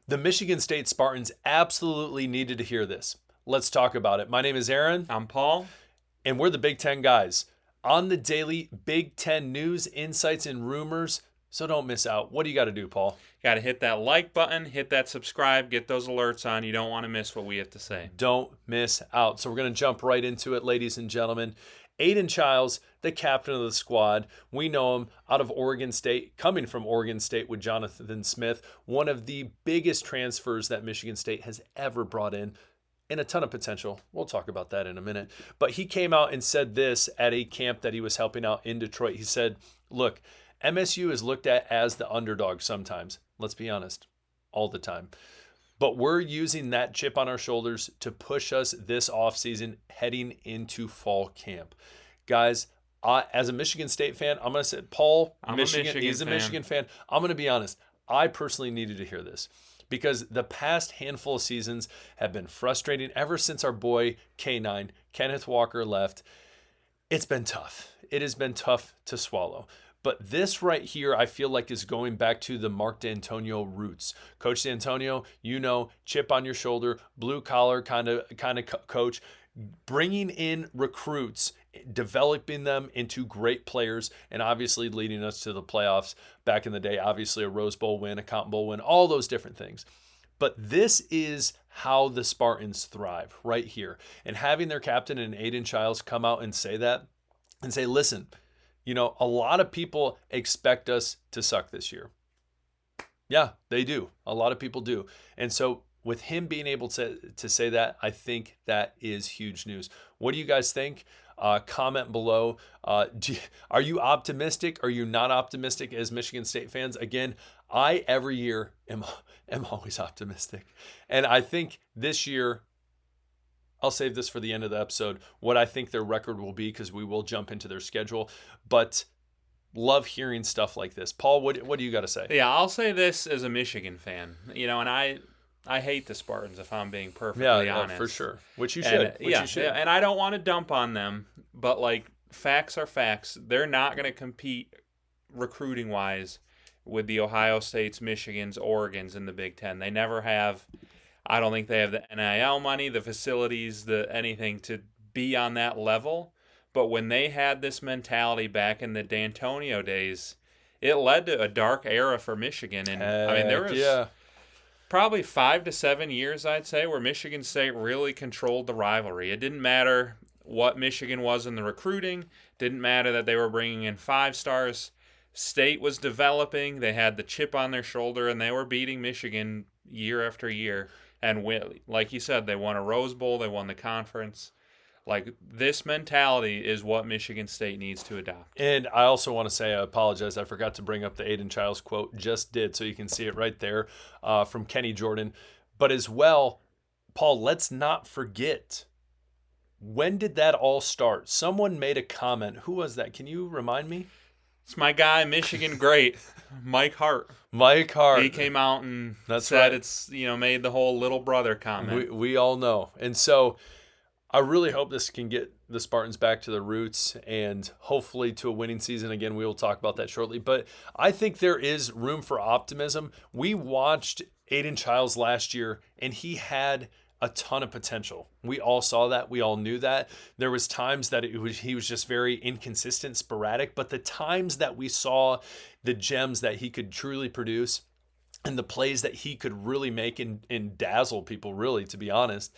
The Michigan State Spartans absolutely needed to hear this. Let's talk about it. My name is Aaron, I'm Paul. and we're the Big Ten guys. On the daily Big Ten news, insights, and rumors, so don't miss out. What do you got to do, Paul? Got to hit that like button, hit that subscribe, get those alerts on. You don't want to miss what we have to say. Don't miss out. So we're going to jump right into it, ladies and gentlemen. Aiden Childs, the captain of the squad. We know him out of Oregon State, coming from Oregon State with Jonathan Smith, one of the biggest transfers that Michigan State has ever brought in, and a ton of potential. We'll talk about that in a minute. But he came out and said this at a camp that he was helping out in Detroit. He said, look, MSU is looked at as the underdog sometimes. Let's be honest, all the time. But we're using that chip on our shoulders to push us this offseason heading into fall camp. Guys, as a Michigan State fan, I'm going to say, Paul, he's a Michigan fan. I'm going to be honest. I personally needed to hear this because the past handful of seasons have been frustrating ever since our boy K9, Kenneth Walker, left. It's been tough. It has been tough to swallow. But this right here, I feel like is going back to the Mark D'Antonio roots. Coach D'Antonio, chip on your shoulder, blue collar kind of coach, bringing in recruits, developing them into great players, and obviously leading us to the playoffs back in the day. Obviously a Rose Bowl win, a Cotton Bowl win, all those different things. But this is how the Spartans thrive right here. And having their captain and Aiden Childs come out and say that and say, listen, a lot of people expect us to suck this year. Yeah, they do. A lot of people do. And so with him being able to say that, I think that is huge news. What do you guys think? Comment below. Are you optimistic? Are you not optimistic as Michigan State fans? Again, I every year am always optimistic. And I think this year, I'll save this for the end of the episode, what I think their record will be, because we will jump into their schedule. But love hearing stuff like this. Paul, what do you got to say? Yeah, I'll say this as a Michigan fan. And I hate the Spartans, if I'm being perfectly honest. For sure. Which you should. You should. And I don't want to dump on them, but facts are facts. They're not going to compete recruiting-wise with the Ohio States, Michigans, Oregons in the Big Ten. They never have. I don't think they have the NIL money, the facilities, anything to be on that level. But when they had this mentality back in the D'Antonio days, it led to a dark era for Michigan. And there was probably 5 to 7 years, I'd say, where Michigan State really controlled the rivalry. It didn't matter what Michigan was in the recruiting. Didn't matter that they were bringing in 5 stars. State was developing. They had the chip on their shoulder, and they were beating Michigan year after year. And like you said, they won a Rose Bowl. They won the conference. This mentality is what Michigan State needs to adopt. And I also want to say, I apologize. I forgot to bring up the Aiden Childs quote. Just did, so you can see it right there from Kenny Jordan. But as well, Paul, let's not forget, when did that all start? Someone made a comment. Who was that? Can you remind me? It's my guy, Michigan great, Mike Hart. Mike Hart. He came out and said it's, made the whole little brother comment. We all know. And so I really hope this can get the Spartans back to their roots and hopefully to a winning season. Again, we will talk about that shortly. But I think there is room for optimism. We watched Aiden Childs last year, and he had a ton of potential. We all saw that. We all knew that. There was times that he was just very inconsistent, sporadic, but the times that we saw the gems that he could truly produce and the plays that he could really make and dazzle people, really, to be honest,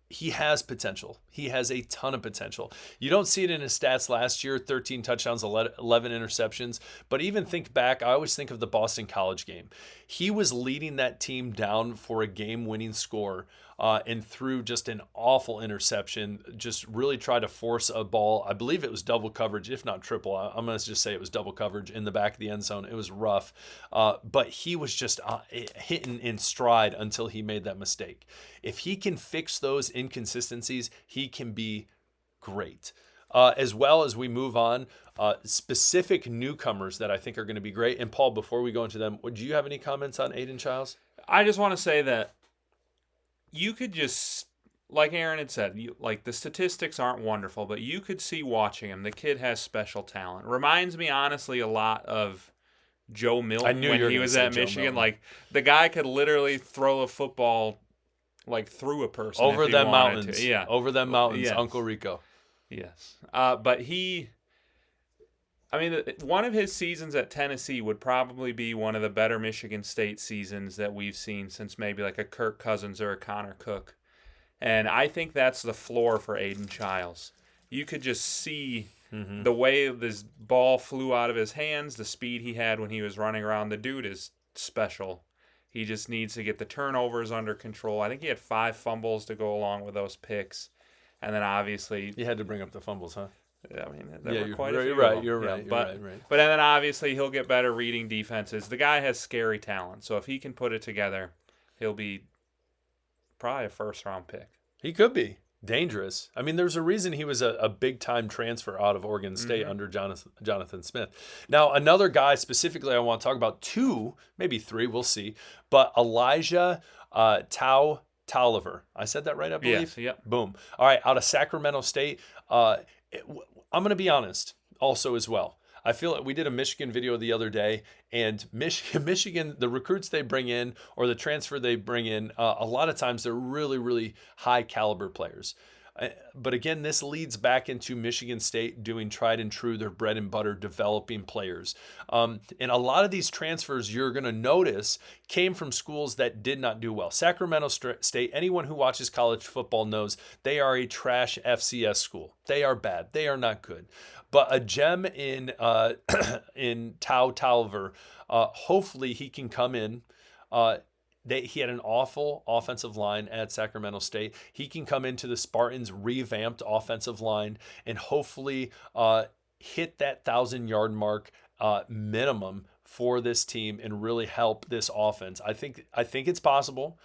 he has potential. He has a ton of potential. You don't see it in his stats last year, 13 touchdowns, 11 interceptions. But even think back, I always think of the Boston College game. He was leading that team down for a game-winning score and threw just an awful interception, just really tried to force a ball. I believe it was double coverage, if not triple. I'm going to just say it was double coverage in the back of the end zone. It was rough. But he was just hitting in stride until he made that mistake. If he can fix those inconsistencies, he can be great. As well as we move on, specific newcomers that I think are going to be great. And Paul, before we go into them, do you have any comments on Aiden Childs? I just want to say that you could just, like Aaron had said, the statistics aren't wonderful, but you could see watching him. The kid has special talent. Reminds me, honestly, a lot of Joe Milton knew when you were he gonna was say at Joe Michigan. Milton. Like, the guy could literally throw a football like through a person Over if he them wanted mountains. to. Yeah. Over them mountains, Yes. Uncle Rico. Yes. But I mean, one of his seasons at Tennessee would probably be one of the better Michigan State seasons that we've seen since maybe like a Kirk Cousins or a Connor Cook. And I think that's the floor for Aiden Childs. You could just see the way this ball flew out of his hands, the speed he had when he was running around. The dude is special. He just needs to get the turnovers under control. I think he had 5 fumbles to go along with those picks. And then obviously... You had to bring up the fumbles, huh? I mean, there were quite a few. You're right. of them. You're Yeah, right. but, You're right. But then obviously he'll get better reading defenses. The guy has scary talent. So if he can put it together, he'll be probably a first-round pick. He could be dangerous. I mean, there's a reason he was a big-time transfer out of Oregon State under Jonathan Smith. Now, another guy specifically I want to talk about, 2, maybe 3, we'll see, but Elijah Tolliver. I said that right, I believe? Yes, yep. Boom. All right, out of Sacramento State. I'm going to be honest also as well. I feel like we did a Michigan video the other day, and Michigan, the recruits they bring in or the transfer they bring in, a lot of times they're really, really high caliber players. But again, this leads back into Michigan State doing tried and true, their bread and butter, developing players. And a lot of these transfers you're going to notice came from schools that did not do well. Sacramento State, anyone who watches college football knows they are a trash FCS school. They are bad. They are not good. But a gem in Tolliver, hopefully he can come in. He had an awful offensive line at Sacramento State. He can come into the Spartans' revamped offensive line and hopefully hit that 1,000-yard mark minimum for this team and really help this offense. I think it's possible.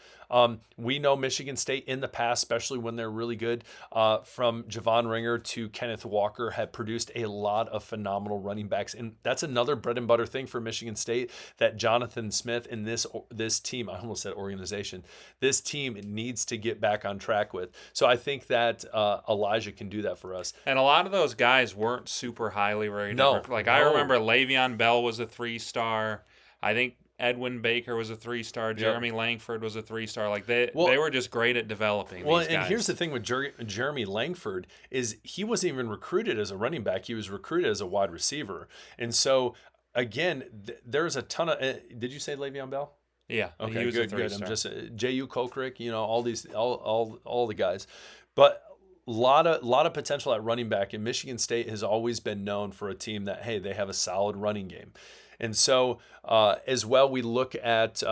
We know Michigan State in the past, especially when they're really good, from Javon Ringer to Kenneth Walker, have produced a lot of phenomenal running backs. And that's another bread and butter thing for Michigan State that Jonathan Smith and this team, I almost said organization, this team needs to get back on track with. So I think that Elijah can do that for us. And a lot of those guys weren't super highly rated. I remember Le'Veon Bell was a 3-star. I think Edwin Baker was a 3-star. Jeremy Langford was a 3-star. Like they were just great at developing these guys. And here's the thing with Jeremy Langford is he wasn't even recruited as a running back. He was recruited as a wide receiver. And so again, there's a ton of. Did you say Le'Veon Bell? Yeah. Okay. He was good. a 3-star. I'm just J.U. Kokrick. All these all the guys, but. Lot of potential at running back, and Michigan State has always been known for a team that, hey, they have a solid running game. And so as well, we look at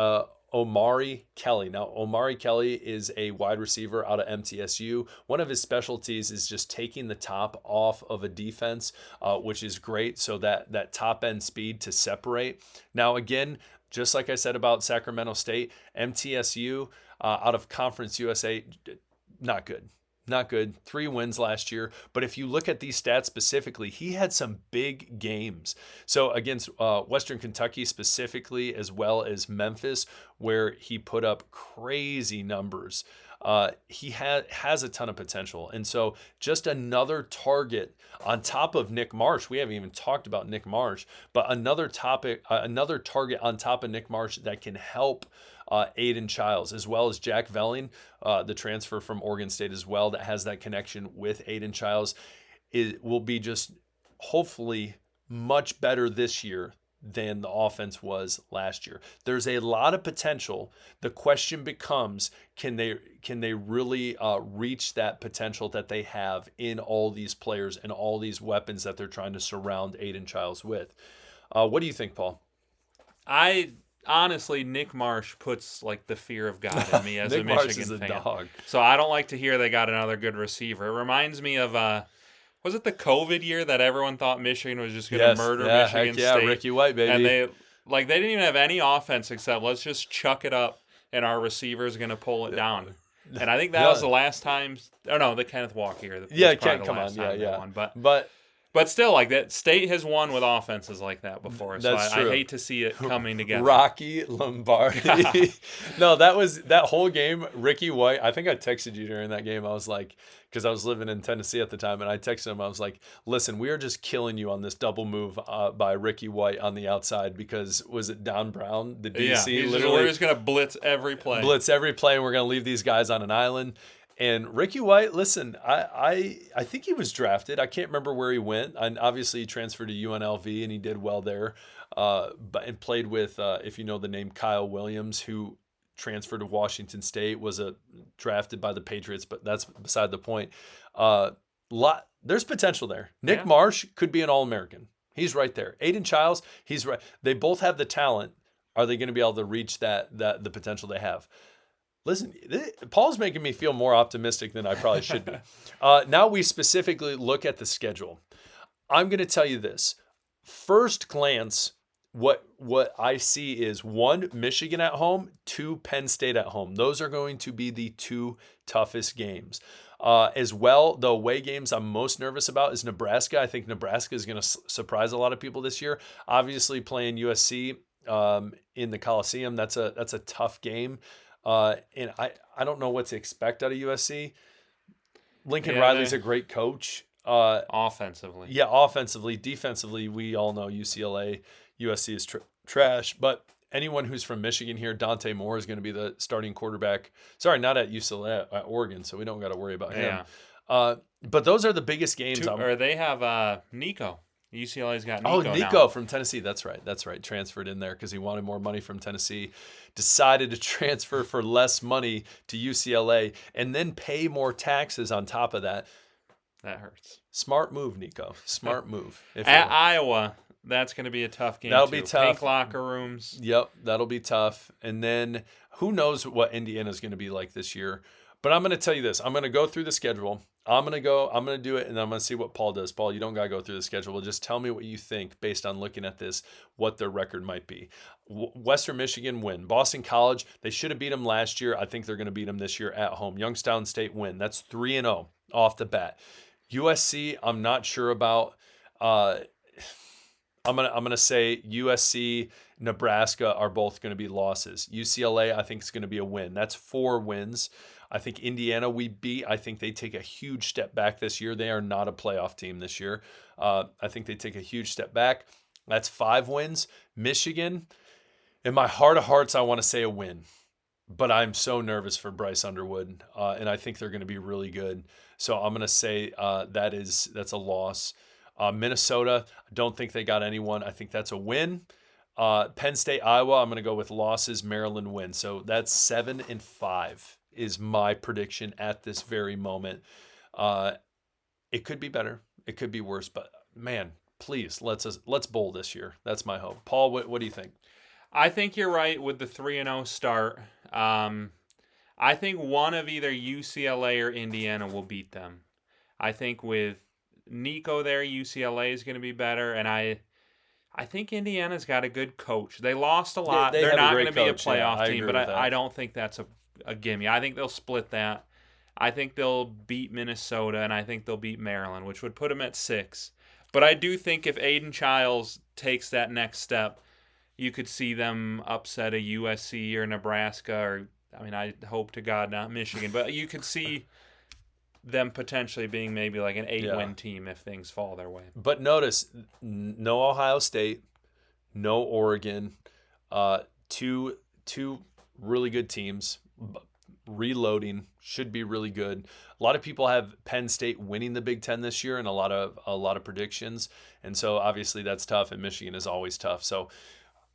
Omari Kelly. Now, Omari Kelly is a wide receiver out of MTSU. One of his specialties is just taking the top off of a defense, which is great, so that top end speed to separate. Now, again, just like I said about Sacramento State, MTSU out of Conference USA, not good. Not good. 3 wins last year. But if you look at these stats specifically, he had some big games. So against Western Kentucky specifically, as well as Memphis, where he put up crazy numbers. He has a ton of potential. And so just another target on top of Nick Marsh. We haven't even talked about Nick Marsh, but another target on top of Nick Marsh that can help Aiden Childs, as well as Jack Velling, the transfer from Oregon State as well, that has that connection with Aiden Childs. It will be just hopefully much better this year than the offense was last year. There's a lot of potential. The question becomes, can they really reach that potential that they have in all these players and all these weapons that they're trying to surround Aiden Childs with? What do you think, Paul? Honestly, Nick Marsh puts like the fear of God in me as a Marsh Michigan is a fan. dog. So I don't like to hear they got another good receiver. It reminds me of was it the COVID year that everyone thought Michigan was just going to murder Michigan State? Ricky White, baby. And they didn't even have any offense except let's just chuck it up and our receiver is going to pull it down. And I think that was the last time. Oh no, the Kenneth Walker year. Come on. One. But But still, like that, State has won with offenses like that before, so That's I true. hate to see it coming together. Rocky Lombardi. No, that whole game. Ricky White. I think I texted you during that game. I was like, because I was living in Tennessee at the time, and I texted him. I was like, "Listen, we are just killing you on this double move by Ricky White on the outside because was it Don Brown, the Yeah, DC, we're just gonna blitz every play. blitz every play, and we're gonna leave these guys on an island." And Ricky White, listen, I think he was drafted. I can't remember where he went. And obviously, he transferred to UNLV, and he did well there. And played with, if you know the name, Kyle Williams, who transferred to Washington State, was drafted by the Patriots, but that's beside the point. There's potential there. Nick Yeah. Marsh could be an All-American. He's right there. Aiden Childs, he's right. They both have the talent. Are they going to be able to reach the potential they have? Listen, Paul's making me feel more optimistic than I probably should be. Now we specifically look at the schedule. I'm going to tell you this. First glance, what I see is 1, Michigan at home, 2, Penn State at home. Those are going to be the 2 toughest games. As well, the away games I'm most nervous about is Nebraska. I think Nebraska is going to surprise a lot of people this year. Obviously, playing USC in the Coliseum, that's a tough game. And I don't know what to expect out of USC. Lincoln Riley's a great coach. Offensively. Yeah, offensively. Defensively, we all know UCLA, USC is trash. But anyone who's from Michigan here, Dante Moore is going to be the starting quarterback. Sorry, not at UCLA, at Oregon, so we don't got to worry about him. But those are the biggest games. Or they have Nico. UCLA's got Nico. Oh, Nico now. from Tennessee. That's right. Transferred in there because he wanted more money from Tennessee. Decided to transfer for less money to UCLA and then pay more taxes on top of that. That hurts. Smart move, Nico. Smart move. At Iowa, that's going to be a tough game. That'll be tough. Pink locker rooms. Yep, that'll be tough. And then who knows what Indiana's going to be like this year. But I'm going to tell you this. I'm going to go through the schedule. I'm going to do it, and I'm going to see what Paul does. Paul, you don't got to go through the schedule. Well, just tell me what you think based on looking at this, what their record might be. Western Michigan win. Boston College, they should have beat them last year. I think they're going to beat them this year at home. Youngstown State win. That's 3-0 off the bat. USC, I'm not sure about. I'm gonna say USC, Nebraska are both going to be losses. UCLA, I think, is going to be a win. That's 4 wins. I think Indiana we beat. I think they take a huge step back this year. They are not a playoff team this year. I think they take a huge step back. That's 5 wins. Michigan, in my heart of hearts, I want to say a win. But I'm so nervous for Bryce Underwood, and I think they're going to be really good. So I'm going to say that's a loss. Minnesota, I don't think they got anyone. I think that's a win. Penn State, Iowa, I'm going to go with losses. Maryland win. So that's 7-5 is my prediction at this very moment. It could be better. It could be worse. But man, please let's bowl this year. That's my hope. Paul, what do you think? I think you're right with the 3-0 start. I think one of either UCLA or Indiana will beat them. I think with Nico there, UCLA is going to be better, and I think Indiana's got a good coach. They lost a lot. They're not going to be a playoff team, but I don't think that's a gimme. I think they'll split that. I think they'll beat Minnesota, and I think they'll beat Maryland, which would put them at 6. But I do think if Aiden Childs takes that next step, you could see them upset a USC or Nebraska, or I hope to God not Michigan, but you could see them potentially being maybe like an 8-win team if things fall their way. But notice, no Ohio State, no Oregon, two really good teams. Reloading should be really good. A lot of people have Penn State winning the Big Ten this year, and a lot of predictions, and so obviously that's tough. And Michigan is always tough. So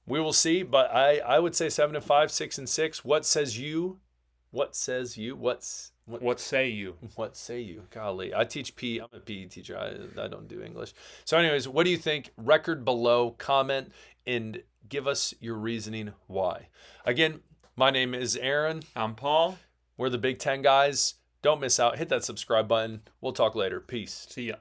we will see. But I would say 7-5, 6-6. What says you? What say you? What say you? Golly, I teach PE. I'm a PE teacher. I don't do English. So anyways, what do you think? Record below, comment, and give us your reasoning why. Again, my name is Aaron. I'm Paul. We're the Big Ten guys. Don't miss out. Hit that subscribe button. We'll talk later. Peace. See ya.